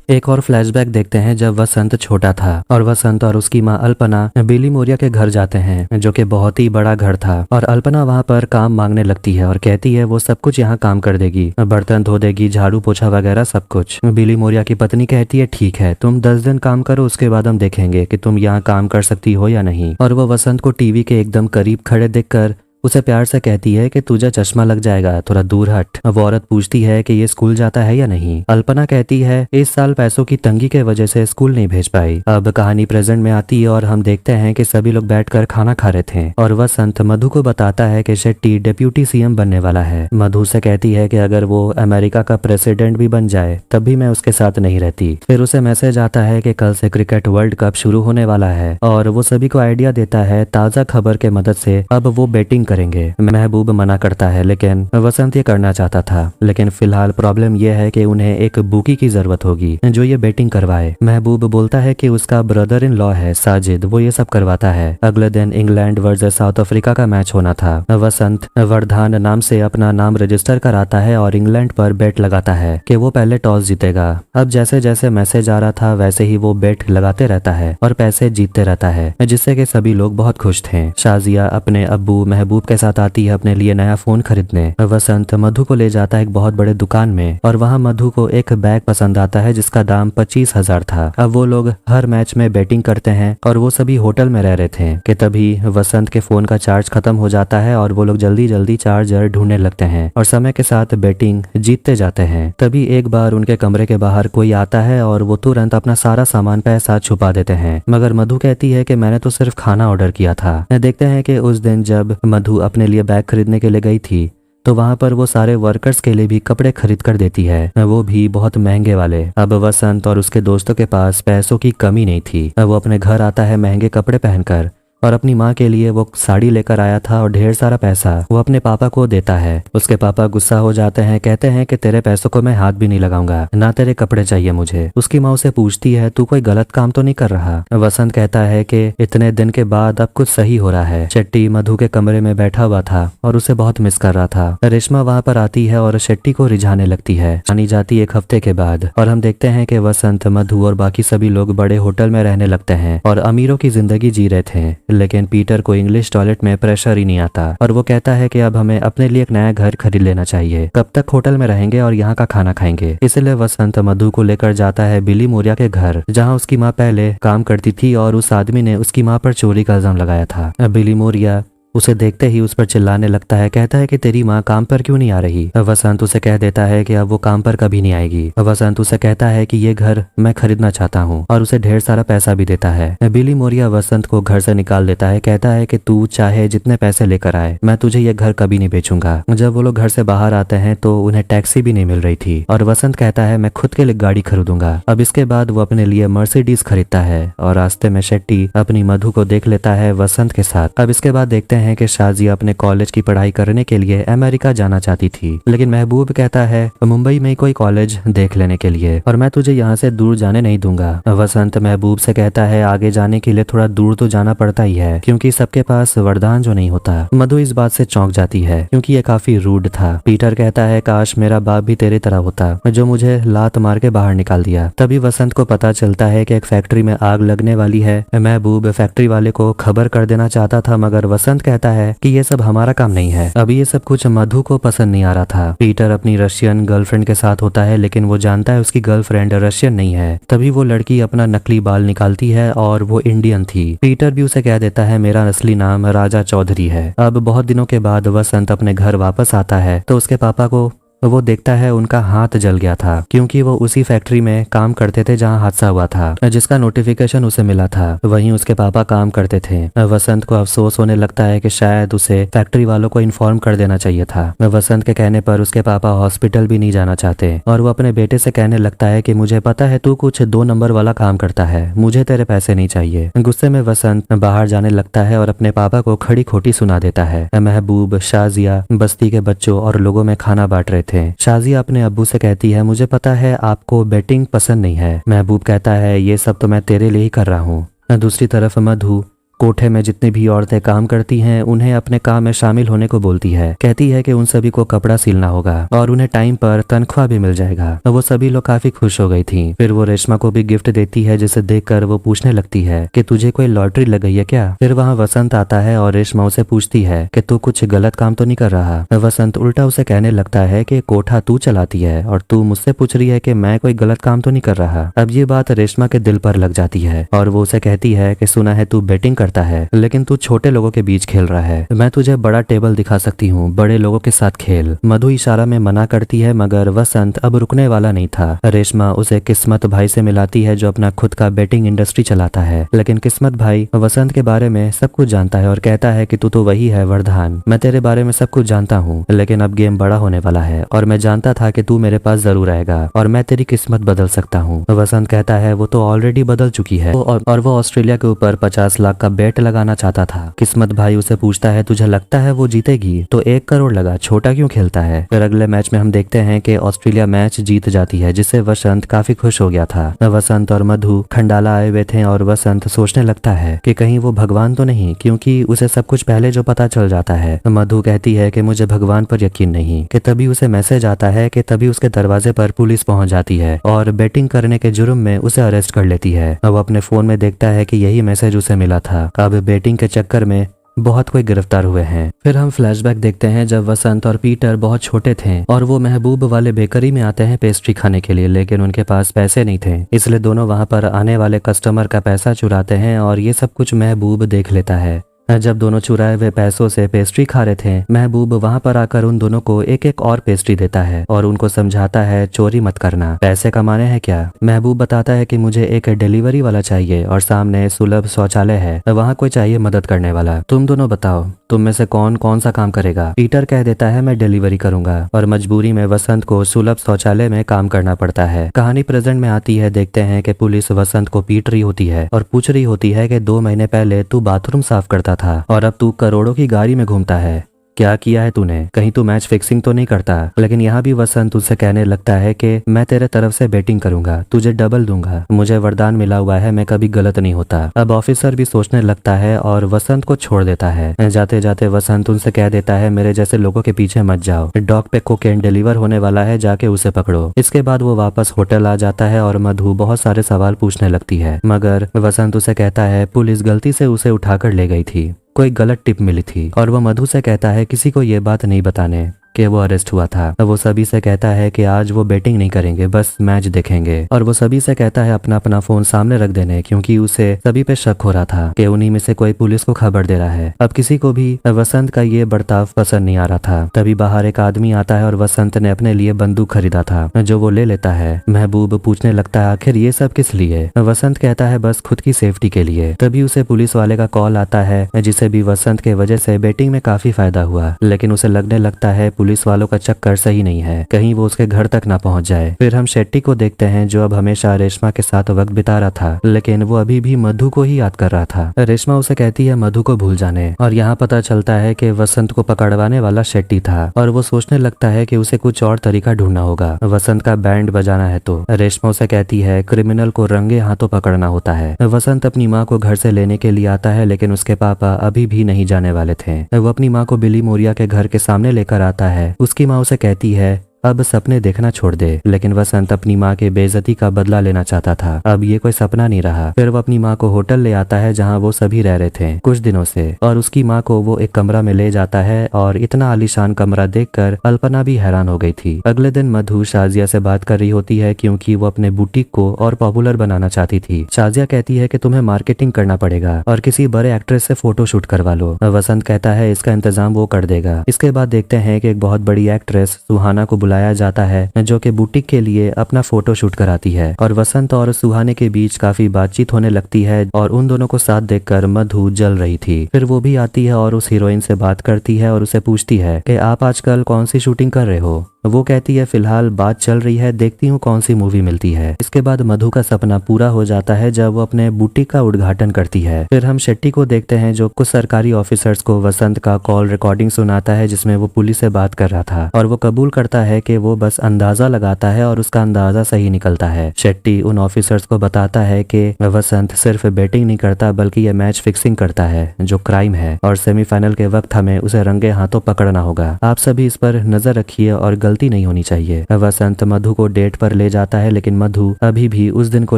एक और फ्लैशबैक देखते हैं जब वसंत छोटा था और वसंत और उसकी माँ अल्पना बिली मोरिया के घर जाते हैं, जो कि बहुत ही बड़ा घर था। और अल्पना वहाँ पर काम मांगने लगती है और कहती है वो सब कुछ यहाँ काम कर देगी, बर्तन धो देगी, झाड़ू पोछा वगैरह सब कुछ। बिली मोरिया की पत्नी कहती है ठीक है, तुम 10 दिन काम करो, उसके बाद हम देखेंगे कि तुम यहाँ काम कर सकती हो या नहीं। और वो वसंत को टीवी के एकदम करीब खड़े देखकर उसे प्यार से कहती है कि तुझे चश्मा लग जाएगा, थोड़ा दूर हट। वो औरत पूछती है कि ये स्कूल जाता है या नहीं। अल्पना कहती है इस साल पैसों की तंगी के वजह से स्कूल नहीं भेज पाई। अब कहानी प्रेजेंट में आती है और हम देखते हैं कि सभी लोग बैठकर खाना खा रहे थे और वसंत मधु को बताता है कि शेट्टी डिप्यूटी सीएम बनने वाला है। मधु से कहती है कि अगर वो अमेरिका का प्रेसिडेंट भी बन जाए तब भी मैं उसके साथ नहीं रहती। फिर उसे मैसेज आता है कि कल से क्रिकेट वर्ल्ड कप शुरू होने वाला है और वो सभी को आइडिया देता है ताजा खबर के मदद से अब वो बैटिंग करेंगे। महबूब मना करता है, लेकिन वसंत ये करना चाहता था। लेकिन फिलहाल प्रॉब्लम यह है कि उन्हें एक बुकी की जरूरत होगी जो ये बैटिंग करवाए। महबूब बोलता है कि उसका ब्रदर इन लॉ है साजिद, वो ये सब करवाता है। अगले दिन इंग्लैंड वर्सेस साउथ अफ्रीका का मैच होना था। वसंत वर्धान नाम से अपना नाम रजिस्टर कराता है और इंग्लैंड पर बेट लगाता है कि वो पहले टॉस जीतेगा। अब जैसे जैसे मैसेज आ रहा था वैसे ही वो बेट लगाते रहता है और पैसे जीतते रहता है, जिससे कि सभी लोग बहुत खुश थे। शाजिया अपने अब्बू महबूब के साथ आती है अपने लिए नया फोन खरीदने। वसंत मधु को ले जाता है एक बहुत बड़े दुकान में और वहाँ मधु को एक बैग पसंद आता है जिसका दाम 25,000 था। अब वो लोग हर मैच में बैटिंग करते हैं और वो सभी होटल में रह रहे थे कि तभी वसंत के फोन का चार्ज खत्म हो जाता है और वो लोग जल्दी जल्दी चार्जर ढूंढने लगते हैं और समय के साथ बैटिंग जीतते जाते हैं। तभी एक बार उनके कमरे के बाहर कोई आता है और वो तुरंत अपना सारा सामान पैसा छुपा देते हैं, मगर मधु कहती है कि मैंने तो सिर्फ खाना ऑर्डर किया था। देखते हैं कि उस दिन जब मधु अपने लिए बैग खरीदने के लिए गई थी तो वहाँ पर वो सारे वर्कर्स के लिए भी कपड़े खरीद कर देती है, वो भी बहुत महंगे वाले। अब वसंत और उसके दोस्तों के पास पैसों की कमी नहीं थी। वो अपने घर आता है महंगे कपड़े पहनकर और अपनी माँ के लिए वो साड़ी लेकर आया था और ढेर सारा पैसा वो अपने पापा को देता है। उसके पापा गुस्सा हो जाते हैं, कहते हैं कि तेरे पैसों को मैं हाथ भी नहीं लगाऊंगा, ना तेरे कपड़े चाहिए मुझे। उसकी माँ उसे पूछती है तू कोई गलत काम तो नहीं कर रहा। वसंत कहता है कि इतने दिन के बाद अब कुछ सही हो रहा है। शेट्टी मधु के कमरे में बैठा हुआ था और उसे बहुत मिस कर रहा था। रेशमा वहाँ पर आती है और शेट्टी को रिझाने लगती है। आनी जाती 1 हफ्ते के बाद और हम देखते हैं कि वसंत मधु और बाकी सभी लोग बड़े होटल में रहने लगते हैं और अमीरों की जिंदगी जी रहे थे। लेकिन पीटर को इंग्लिश टॉयलेट में प्रेशर ही नहीं आता और वो कहता है कि अब हमें अपने लिए एक नया घर खरीद लेना चाहिए, कब तक होटल में रहेंगे और यहाँ का खाना खाएंगे। इसलिए वसंत मधु को लेकर जाता है बिली मोरिया के घर, जहाँ उसकी माँ पहले काम करती थी और उस आदमी ने उसकी माँ पर चोरी का इल्जाम लगाया था। बिली मोरिया उसे देखते ही उस पर चिल्लाने लगता है, कहता है कि तेरी माँ काम पर क्यों नहीं आ रही। वसंत उसे कह देता है कि अब वो काम पर कभी नहीं आएगी। वसंत उसे कहता है कि ये घर मैं खरीदना चाहता हूँ और उसे ढेर सारा पैसा भी देता है। बिली मोरिया वसंत को घर से निकाल देता है, कहता है कि तू चाहे जितने पैसे लेकर आए, मैं तुझे ये घर कभी नहीं बेचूंगा। जब वो लोग घर से बाहर आते हैं तो उन्हें टैक्सी भी नहीं मिल रही थी और वसंत कहता है मैं खुद के लिए गाड़ी खरीदूंगा। अब इसके बाद वो अपने लिए मर्सिडीज खरीदता है और रास्ते में शेट्टी अपनी मधु को देख लेता है वसंत के साथ। अब इसके बाद देखते हैं कि शाजिया अपने कॉलेज की पढ़ाई करने के लिए अमेरिका जाना चाहती थी, लेकिन महबूब कहता है मुंबई में कोई कॉलेज देख लेने के लिए और मैं तुझे यहाँ से दूर जाने नहीं दूंगा। वसंत महबूब से कहता है आगे जाने के लिए थोड़ा दूर तो जाना पड़ता ही है क्योंकि सबके पास वरदान जो नहीं होता। मधु इस बात से चौंक जाती है क्योंकि ये काफी रूड था। पीटर कहता है काश मेरा बाप भी तेरी तरह होता जो मुझे लात मार के बाहर निकाल दिया। तभी वसंत को पता चलता है कि एक फैक्ट्री में आग लगने वाली है। महबूब फैक्ट्री वाले को खबर कर देना चाहता था मगर वसंत कहता है कि ये सब हमारा काम नहीं है। अभी ये सब कुछ मधु को पसंद नहीं आ रहा था। पीटर अपनी रशियन गर्लफ्रेंड के साथ होता है लेकिन वो जानता है उसकी गर्लफ्रेंड रशियन नहीं है। तभी वो लड़की अपना नकली बाल निकालती है और वो इंडियन थी। पीटर भी उसे कह देता है मेरा असली नाम राजा चौधरी है। अब बहुत दिनों के बाद वसंत अपने घर वापस आता है तो उसके पापा को वो देखता है उनका हाथ जल गया था क्योंकि वो उसी फैक्ट्री में काम करते थे जहां हादसा हुआ था, जिसका नोटिफिकेशन उसे मिला था। वहीं उसके पापा काम करते थे। वसंत को अफसोस होने लगता है कि शायद उसे फैक्ट्री वालों को इन्फॉर्म कर देना चाहिए था। वसंत के कहने पर उसके पापा हॉस्पिटल भी नहीं जाना चाहते और वो अपने बेटे से कहने लगता है कि मुझे पता है तू कुछ 2 नंबर वाला काम करता है, मुझे तेरे पैसे नहीं चाहिए। गुस्से में वसंत बाहर जाने लगता है और अपने पापा को खड़ी खोटी सुना देता है। महबूब, शाजिया बस्ती के बच्चों और लोगों में खाना बांट रहे थे। शाजिया अपने अब्बू से कहती है मुझे पता है आपको बेटिंग पसंद नहीं है। महबूब कहता है ये सब तो मैं तेरे लिए ही कर रहा हूँ। दूसरी तरफ मधु कोठे में जितनी भी औरतें काम करती हैं उन्हें अपने काम में शामिल होने को बोलती है। कहती है कि उन सभी को कपड़ा सिलना होगा और उन्हें टाइम पर तनख्वाह भी मिल जाएगा। वो सभी लोग काफी खुश हो गई थी। फिर वो रेशमा को भी गिफ्ट देती है जिसे देखकर वो पूछने लगती है कि तुझे कोई लॉटरी लग गई है क्या। फिर वहाँ वसंत आता है और रेशमा उसे पूछती है कि तू कुछ गलत काम तो नहीं कर रहा। वसंत उल्टा उसे कहने लगता है कि कोठा तू चलाती है और तू मुझसे पूछ रही है कि मैं कोई गलत काम तो नहीं कर रहा। अब ये बात रेशमा के दिल पर लग जाती है और वो उसे कहती है कि सुना है तू बेटिंग करता है लेकिन तू छोटे लोगों के बीच खेल रहा है, मैं तुझे बड़ा टेबल दिखा सकती हूँ, बड़े लोगों के साथ खेल। मधु इशारा में मना करती है मगर वसंत अब रुकने वाला नहीं था। रेशमा उसे किस्मत भाई से मिलाती है जो अपना खुद का बेटिंग इंडस्ट्री चलाता है, लेकिन किस्मत भाई वसंत के बारे में सब कुछ जानता है और कहता है कि तू तो वही है वरदान, मैं तेरे बारे में सब कुछ जानता हूँ लेकिन अब गेम बड़ा होने वाला है और मैं जानता था कि तू मेरे पास जरूर आएगा और मैं तेरी किस्मत बदल सकता हूँ। वसंत कहता है वो तो ऑलरेडी बदल चुकी है और वो ऑस्ट्रेलिया के ऊपर 50 लाख का बेट लगाना चाहता था। किस्मत भाई उसे पूछता है तुझे लगता है वो जीतेगी, तो 1 करोड़ लगा, छोटा क्यों खेलता है। फिर अगले मैच में हम देखते हैं कि ऑस्ट्रेलिया मैच जीत जाती है जिससे वसंत काफी खुश हो गया था। वसंत और मधु खंडाला आए हुए थे और वसंत सोचने लगता है कि कहीं वो भगवान तो नहीं, क्योंकि उसे सब कुछ पहले जो पता चल जाता है। मधु कहती है कि मुझे भगवान पर यकीन नहीं, कि तभी उसे मैसेज आता है कि तभी उसके दरवाजे पर पुलिस पहुंच जाती है और बेटिंग करने के जुर्म में उसे अरेस्ट कर लेती है। वो अपने फोन में देखता है कि यही मैसेज उसे मिला था। अब बेटिंग के चक्कर में बहुत कोई गिरफ्तार हुए हैं। फिर हम फ्लैशबैक देखते हैं जब वसंत और पीटर बहुत छोटे थे और वो महबूब वाले बेकरी में आते हैं पेस्ट्री खाने के लिए, लेकिन उनके पास पैसे नहीं थे, इसलिए दोनों वहां पर आने वाले कस्टमर का पैसा चुराते हैं और ये सब कुछ महबूब देख लेता है। जब दोनों चुराए हुए पैसों से पेस्ट्री खा रहे थे, महबूब वहां पर आकर उन दोनों को एक एक और पेस्ट्री देता है और उनको समझाता है चोरी मत करना, पैसे कमाने हैं क्या। महबूब बताता है कि मुझे एक डिलीवरी वाला चाहिए और सामने सुलभ शौचालय है, वहाँ कोई चाहिए मदद करने वाला, तुम दोनों बताओ तुम में से कौन कौन सा काम करेगा। पीटर कह देता है मैं डिलीवरी करूंगा और मजबूरी में वसंत को सुलभ शौचालय में काम करना पड़ता है। कहानी प्रेजेंट में आती है। देखते हैं कि पुलिस वसंत को पीट रही होती है और पूछ रही होती है कि 2 महीने पहले तू बाथरूम साफ करता था और अब तू करोड़ों की गाड़ी में घूमता है, क्या किया है तूने, कहीं तू मैच फिक्सिंग तो नहीं करता। लेकिन यहाँ भी वसंत उससे कहने लगता है कि मैं तेरे तरफ से बेटिंग करूंगा, तुझे डबल दूंगा, मुझे वरदान मिला हुआ है, मैं कभी गलत नहीं होता। अब ऑफिसर भी सोचने लगता है और वसंत को छोड़ देता है। जाते जाते वसंत उनसे कह देता है मेरे जैसे लोगों के पीछे मत जाओ, डॉग पे कोकेन डिलीवर होने वाला है, जाके उसे पकड़ो। इसके बाद वो वापस होटल आ जाता है और मधु बहुत सारे सवाल पूछने लगती है, मगर वसंत उसे कहता है पुलिस गलती से उसे उठाकर ले गई थी, कोई गलत टिप मिली थी और वो मधु से कहता है किसी को ये बात नहीं बताने। कि वो अरेस्ट हुआ था। वो सभी से कहता है कि आज वो बैटिंग नहीं करेंगे, बस मैच देखेंगे। और वो सभी से कहता है अपना अपना फोन सामने रख देने, क्योंकि उसे सभी पे शक हो रहा था कि उन्हीं में से कोई पुलिस को खबर दे रहा है। अब किसी को भी वसंत का ये बर्ताव पसंद नहीं आ रहा था। तभी बाहर एक आदमी आता है और वसंत ने अपने लिए बंदूक खरीदा था, जो वो ले लेता है। महबूब पूछने लगता है आखिर ये सब किस लिए। वसंत कहता है बस खुद की सेफ्टी के लिए। तभी उसे पुलिस वाले का कॉल आता है, जिसे भी वसंत के वजह से बैटिंग में काफी फायदा हुआ, लेकिन उसे लगने लगता है पुलिस वालों का चक्कर सही नहीं है, कहीं वो उसके घर तक ना पहुंच जाए। फिर हम शेट्टी को देखते हैं, जो अब हमेशा रेशमा के साथ वक्त बिता रहा था, लेकिन वो अभी भी मधु को ही याद कर रहा था। रेशमा उसे कहती है मधु को भूल जाने, और यहाँ पता चलता है कि वसंत को पकड़वाने वाला शेट्टी था, और वो सोचने लगता है कि उसे कुछ और तरीका ढूंढना होगा वसंत का बैंड बजाना है। तो रेशमा उसे कहती है क्रिमिनल को रंगे हाथों पकड़ना होता है। वसंत अपनी माँ को घर से लेने के लिए आता है, लेकिन उसके पापा अभी भी नहीं जाने वाले थे। वो अपनी माँ को बिली मोरिया के घर के सामने लेकर आता है। उसकी माँ उसे कहती है अब सपने देखना छोड़ दे, लेकिन वसंत अपनी माँ के बेइज्जती का बदला लेना चाहता था। अब ये कोई सपना नहीं रहा। फिर वो अपनी माँ को होटल ले आता है, जहाँ वो सभी रह रहे थे कुछ दिनों से, और उसकी माँ को वो एक कमरा में ले जाता है, और इतना आलीशान कमरा देखकर अल्पना भी हैरान हो गई थी। अगले दिन मधु शाजिया से बात कर रही होती है, क्योंकि वो अपने बुटीक को और पॉपुलर बनाना चाहती थी। शाजिया कहती है कि तुम्हें मार्केटिंग करना पड़ेगा और किसी बड़े एक्ट्रेस से फोटो शूट करवा लो। वसंत कहता है इसका इंतजाम वो कर देगा। इसके बाद देखते हैं कि एक बहुत बड़ी एक्ट्रेस सुहाना को बुलाया जाता है, जो कि बुटीक के लिए अपना फोटो शूट कराती है, और वसंत और सुहाने के बीच काफी बातचीत होने लगती है, और उन दोनों को साथ देखकर मधु जल रही थी। फिर वो भी आती है और उस हीरोइन से बात करती है और उसे पूछती है कि आप आजकल कौन सी शूटिंग कर रहे हो। वो कहती है फिलहाल बात चल रही है, देखती हूँ कौन सी मूवी मिलती है। इसके बाद मधु का सपना पूरा हो जाता है जब वो अपने बुटीक का उद्घाटन करती है। फिर हम शेट्टी को देखते हैं, जो कुछ सरकारी ऑफिसर्स को वसंत का कॉल रिकॉर्डिंग सुनाता है, जिसमें वो पुलिस से बात कर रहा था, और वो कबूल करता है कि वो बस अंदाजा लगाता है और उसका अंदाजा सही निकलता है। शेट्टी उन ऑफिसर्स को बताता है कि वसंत सिर्फ बैटिंग नहीं करता, बल्कि ये मैच फिक्सिंग करता है, जो क्राइम है, और सेमीफाइनल के वक्त हमें उसे रंगे हाथों पकड़ना होगा। आप सभी इस पर नजर रखिए और गलती नहीं होनी चाहिए। वसंत मधु को डेट पर ले जाता है, लेकिन मधु अभी भी उस दिन को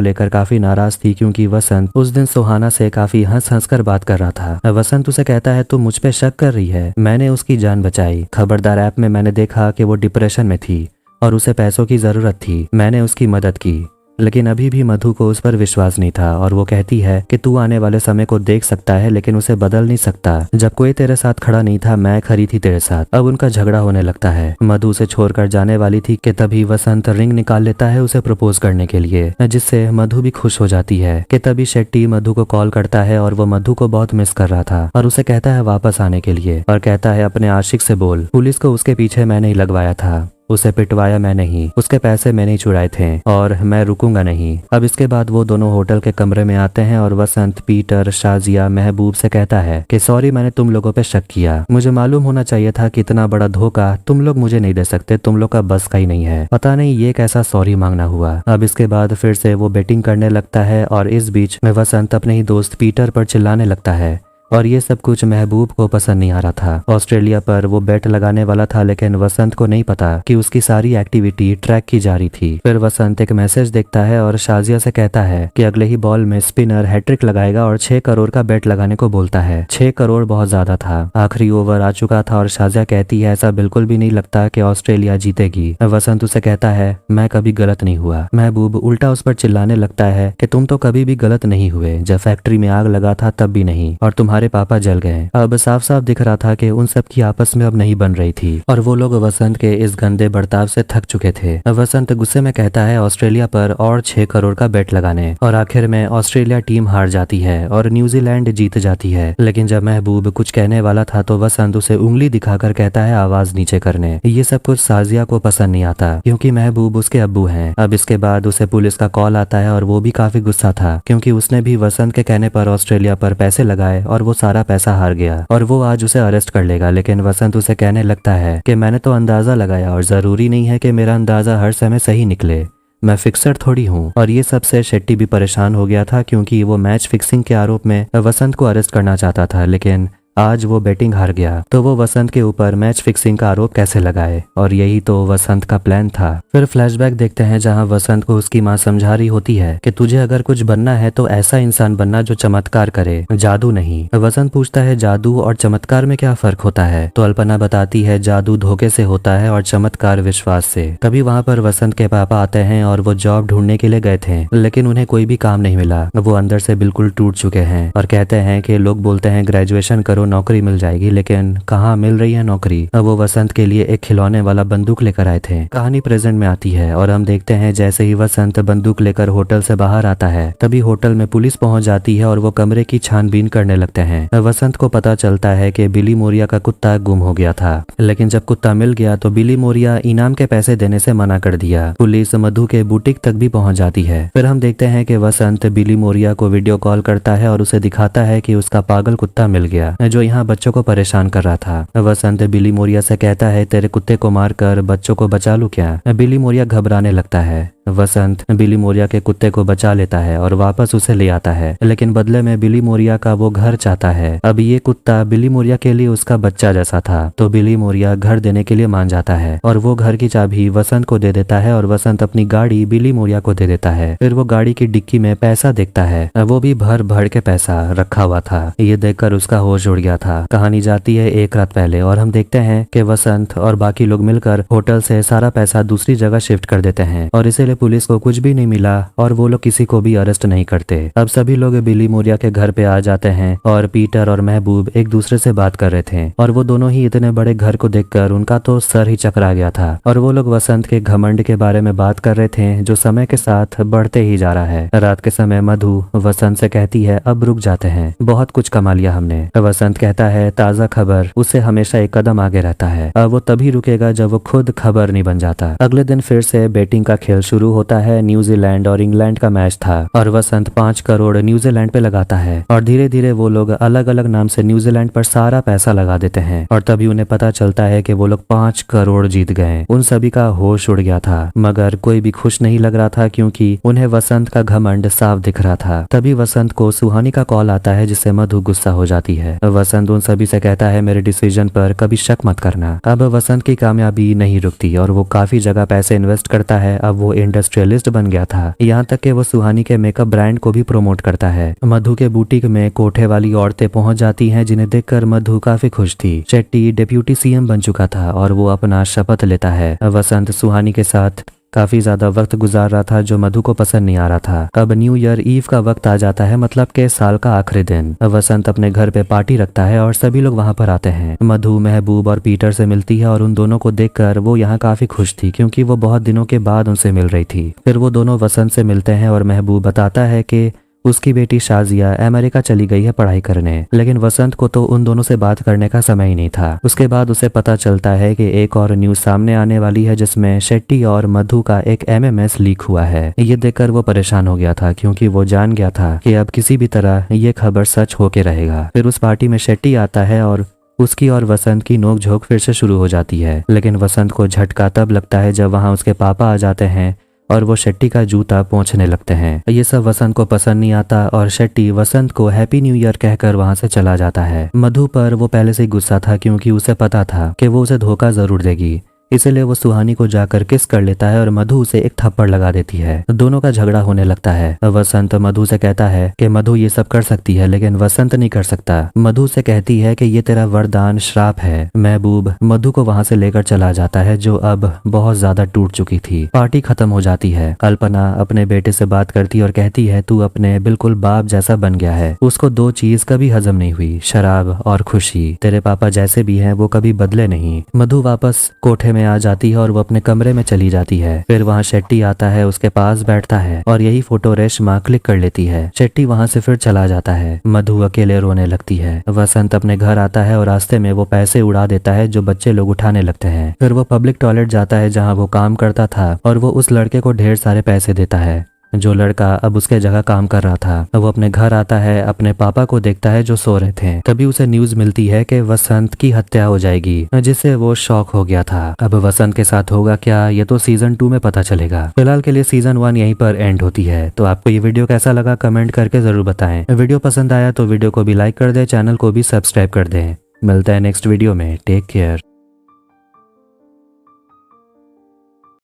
लेकर काफी नाराज थी, क्योंकि वसंत उस दिन सुहाना से काफी हंस हंस कर बात कर रहा था। वसंत उसे कहता है तुम मुझ पे शक कर रही है, मैंने उसकी जान बचाई। खबरदार ऐप में मैंने देखा कि वो डिप्रेशन में थी और उसे पैसों की जरूरत थी, मैंने उसकी मदद की। लेकिन अभी भी मधु को उस पर विश्वास नहीं था, और वो कहती है कि तू आने वाले समय को देख सकता है, लेकिन उसे बदल नहीं सकता। जब कोई तेरे साथ खड़ा नहीं था, मैं खड़ी थी तेरे साथ। अब उनका झगड़ा होने लगता है। मधु उसे छोड़कर जाने वाली थी कि तभी वसंत रिंग निकाल लेता है उसे प्रपोज करने के लिए, जिससे मधु भी खुश हो जाती है। कि तभी शेट्टी मधु को कॉल करता है, और वो मधु को बहुत मिस कर रहा था, और उसे कहता है वापस आने के लिए, और कहता है अपने आशिक से बोल पुलिस को उसके पीछे मैं नहीं लगवाया था, उसे पिटवाया मैं नहीं, उसके पैसे मैंने चुराए थे, और मैं रुकूंगा नहीं। अब इसके बाद वो दोनों होटल के कमरे में आते हैं, और वसंत पीटर, शाजिया, महबूब से कहता है कि सॉरी मैंने तुम लोगों पे शक किया, मुझे मालूम होना चाहिए था कि इतना बड़ा धोखा तुम लोग मुझे नहीं दे सकते, तुम लोग का बस का ही नहीं है। पता नहीं ये कैसा सॉरी मांगना हुआ। अब इसके बाद फिर से वो बेटिंग करने लगता है, और इस बीच में वसंत अपने ही दोस्त पीटर पर चिल्लाने लगता है, और ये सब कुछ महबूब को पसंद नहीं आ रहा था। ऑस्ट्रेलिया पर वो बेट लगाने वाला था, लेकिन वसंत को नहीं पता कि उसकी सारी एक्टिविटी ट्रैक की जा रही थी। फिर वसंत एक मैसेज देखता है और शाजिया से कहता है कि अगले ही बॉल में स्पिनर हैट्रिक लगाएगा और 6 करोड़ का बेट लगाने को बोलता है। 6 करोड़ बहुत ज्यादा था। आखिरी ओवर आ चुका था और शाजिया कहती है ऐसा बिल्कुल भी नहीं लगता कि ऑस्ट्रेलिया जीतेगी। वसंत उसे कहता है मैं कभी गलत नहीं हुआ। महबूब उल्टा उस पर चिल्लाने लगता है कि तुम तो कभी भी गलत नहीं हुए, जब फैक्ट्री में आग लगा था तब भी नहीं, और तुम्हारे पापा जल गए। अब साफ साफ दिख रहा था कि उन सब की आपस में अब नहीं बन रही थी, और वो लोग वसंत के इस गंदे बर्ताव से थक चुके थे। वसंत गुस्से में कहता है ऑस्ट्रेलिया पर और 6 करोड़ का बेट लगाने, और आखिर में ऑस्ट्रेलिया टीम हार जाती है और न्यूजीलैंड जीत जाती है। लेकिन जब महबूब कुछ कहने वाला था तो वसंत उसे उंगली दिखाकर कहता है आवाज नीचे करने। ये सब कुछ शाजिया को पसंद नहीं आता, क्योंकि महबूब उसके अब्बू हैं। अब इसके बाद उसे पुलिस का कॉल आता है, और वो भी काफी गुस्सा था, क्योंकि उसने भी वसंत के कहने पर ऑस्ट्रेलिया पर पैसे लगाए और वो सारा पैसा हार गया, और वो आज उसे अरेस्ट कर लेगा। लेकिन वसंत उसे कहने लगता है कि मैंने तो अंदाजा लगाया, और जरूरी नहीं है कि मेरा अंदाजा हर समय सही निकले, मैं फिक्सर थोड़ी हूँ। और ये सबसे शेट्टी भी परेशान हो गया था, क्योंकि वो मैच फिक्सिंग के आरोप में वसंत को अरेस्ट करना चाहता था, लेकिन आज वो बेटिंग हार गया तो वो वसंत के ऊपर मैच फिक्सिंग का आरोप कैसे लगाए, और यही तो वसंत का प्लान था। फिर फ्लैशबैक देखते हैं जहां वसंत को उसकी माँ समझा रही होती है कि तुझे अगर कुछ बनना है तो ऐसा इंसान बनना जो चमत्कार करे, जादू नहीं। वसंत पूछता है जादू और चमत्कार में क्या फर्क होता है, तो अल्पना बताती है जादू धोखे से होता है और चमत्कार विश्वास से। तभी वहाँ पर वसंत के पापा आते हैं और वो जॉब ढूंढने के लिए गए थे, लेकिन उन्हें कोई भी काम नहीं मिला। वो अंदर से बिल्कुल टूट चुके हैं और कहते हैं कि लोग बोलते हैं ग्रेजुएशन करो नौकरी मिल जाएगी, लेकिन कहाँ मिल रही है नौकरी। अब वो वसंत के लिए एक खिलौने वाला बंदूक लेकर आए थे। कहानी प्रेजेंट में आती है और हम देखते हैं जैसे ही वसंत बंदूक लेकर होटल से बाहर आता है तभी होटल में पुलिस पहुंच जाती है और वो कमरे की छानबीन करने लगते हैं। वसंत को पता चलता है कि बिली मोरिया का कुत्ता गुम हो गया था, लेकिन जब कुत्ता मिल गया तो बिली मोरिया इनाम के पैसे देने से मना कर दिया। पुलिस मधु के बुटीक तक भी पहुंच जाती है। फिर हम देखते हैं कि वसंत बिली मोरिया को वीडियो कॉल करता है और उसे दिखाता है कि उसका पागल कुत्ता मिल गया जो यहाँ बच्चों को परेशान कर रहा था। वसंत बिली मोरिया से कहता है तेरे कुत्ते को मारकर बच्चों को बचा लूं क्या। बिली मोरिया घबराने लगता है। वसंत बिली मोरिया के कुत्ते को बचा लेता है और वापस उसे ले आता है, लेकिन बदले में बिली मोरिया का वो घर चाहता है। अब ये कुत्ता बिली मोरिया के लिए उसका बच्चा जैसा था, तो बिली मोरिया घर देने के लिए मान जाता है और वो घर की चाबी वसंत को दे देता है और वसंत अपनी गाड़ी बिली मोरिया को दे देता है। फिर वो गाड़ी की डिक्की में पैसा देखता है, वो भी भर भर के पैसा रखा हुआ था। ये देखकर उसका होश उड़ गया था। कहानी जाती है एक रात पहले और हम देखते हैं कि वसंत और बाकी लोग मिलकर होटल से सारा पैसा दूसरी जगह शिफ्ट कर देते हैं और इसीलिए पुलिस को कुछ भी नहीं मिला और वो लोग किसी को भी अरेस्ट नहीं करते। अब सभी लोग बिली मोरिया के घर पे आ जाते हैं और पीटर और महबूब एक दूसरे से बात कर रहे थे और वो दोनों ही इतने बड़े घर को देखकर उनका तो सर ही चकरा गया था और वो लोग वसंत के घमंड के बारे में बात कर रहे थे जो समय के साथ बढ़ते ही जा रहा है। रात के समय मधु वसंत से कहती है अब रुक जाते हैं, बहुत कुछ कमा लिया हमने। वसंत कहता है ताजा खबर उससे हमेशा एक कदम आगे रहता है, अब वो तभी रुकेगा जब वो खुद खबर नहीं बन जाता। अगले दिन फिर से बैटिंग का खेल शुरू होता है। न्यूजीलैंड और इंग्लैंड का मैच था और वसंत 5 करोड़ न्यूजीलैंड पे लगाता है और धीरे धीरे वो लोग अलग अलग नाम से न्यूजीलैंड पर सारा पैसा लगा देते हैं और तभी उन्हें पता चलता है कि वो लोग 5 करोड़ जीत गए। उन सभी का होश उड़ गया था, मगर कोई भी खुश नहीं लग रहा था क्योंकि उन्हें वसंत का घमंड साफ दिख रहा था। तभी वसंत को सुहानी का कॉल आता है जिससे मधु गुस्सा हो जाती है। वसंत उन सभी से कहता है मेरे डिसीजन पर कभी शक मत करना। अब वसंत की कामयाबी नहीं रुकती और वो काफी जगह पैसे इन्वेस्ट करता है। अब वो इंडस्ट्रियलिस्ट बन गया था, यहाँ तक कि वो सुहानी के मेकअप ब्रांड को भी प्रमोट करता है। मधु के बुटीक में कोठे वाली औरतें पहुंच जाती हैं जिन्हें देखकर मधु काफी खुश थी। शेट्टी डिप्यूटी सीएम बन चुका था और वो अपना शपथ लेता है। वसंत सुहानी के साथ काफी ज्यादा वक्त गुजार रहा था जो मधु को पसंद नहीं आ रहा था। अब न्यू ईयर ईव का वक्त आ जाता है, मतलब के साल का आखिरी दिन। वसंत अपने घर पे पार्टी रखता है और सभी लोग वहां पर आते हैं। मधु महबूब और पीटर से मिलती है और उन दोनों को देखकर वो यहाँ काफी खुश थी क्योंकि वो बहुत दिनों के बाद उनसे मिल रही थी। फिर वो दोनों वसंत से मिलते हैं और महबूब बताता है कि उसकी बेटी शाजिया अमेरिका चली गई है पढ़ाई करने, लेकिन वसंत को तो उन दोनों से बात करने का समय ही नहीं था। उसके बाद उसे पता चलता है कि एक और न्यूज सामने आने वाली है जिसमें शेट्टी और मधु का एक एमएमएस लीक हुआ है। ये देखकर वो परेशान हो गया था क्योंकि वो जान गया था कि अब किसी भी तरह ये खबर सच होके रहेगा। फिर उस पार्टी में शेट्टी आता है और उसकी और वसंत की नोकझोंक फिर से शुरू हो जाती है, लेकिन वसंत को झटका तब लगता है जब वहां उसके पापा आ जाते हैं और वो शेट्टी का जूता पोंछने लगते हैं। ये सब वसंत को पसंद नहीं आता और शेट्टी वसंत को हैप्पी न्यू ईयर कहकर वहां से चला जाता है। मधु पर वो पहले से ही गुस्सा था क्योंकि उसे पता था कि वो उसे धोखा जरूर देगी, इसलिए वो सुहानी को जाकर किस कर लेता है और मधु उसे एक थप्पड़ लगा देती है। दोनों का झगड़ा होने लगता है। वसंत मधु से कहता है कि मधु ये सब कर सकती है लेकिन वसंत नहीं कर सकता। मधु से कहती है कि ये तेरा वरदान श्राप है। महबूब मधु को वहां से लेकर चला जाता है जो अब बहुत ज्यादा टूट चुकी थी। पार्टी खत्म हो जाती है। अल्पना अपने बेटे से बात करती और कहती है तू अपने बिल्कुल बाप जैसा बन गया है। उसको 2 चीज कभी हजम नहीं हुई, शराब और खुशी। तेरे पापा जैसे भी हैं वो कभी बदले नहीं। मधु वापस कोठे में आ जाती है और वो अपने कमरे में चली जाती है। फिर वहाँ शेट्टी आता है, उसके पास बैठता है और यही फोटो रेशमा क्लिक कर लेती है। शेट्टी वहाँ से फिर चला जाता है। मधु अकेले रोने लगती है। वसंत अपने घर आता है और रास्ते में वो पैसे उड़ा देता है जो बच्चे लोग उठाने लगते हैं। फिर वो पब्लिक टॉयलेट जाता है जहाँ वो काम करता था और वो उस लड़के को ढेर सारे पैसे देता है। जो लड़का अब उसके जगह काम कर रहा था वो अपने घर आता है, अपने पापा को देखता है जो सो रहे थे। तभी उसे न्यूज मिलती है कि वसंत की हत्या हो जाएगी, जिससे वो शॉक हो गया था। अब वसंत के साथ होगा क्या, ये तो सीजन 2 में पता चलेगा। फिलहाल के लिए सीजन 1 यहीं पर एंड होती है। तो आपको ये वीडियो कैसा लगा कमेंट करके जरूर बताएं। वीडियो पसंद आया तो वीडियो को भी लाइक कर दे, चैनल को भी सब्सक्राइब कर दें। मिलता है नेक्स्ट वीडियो में। Take care.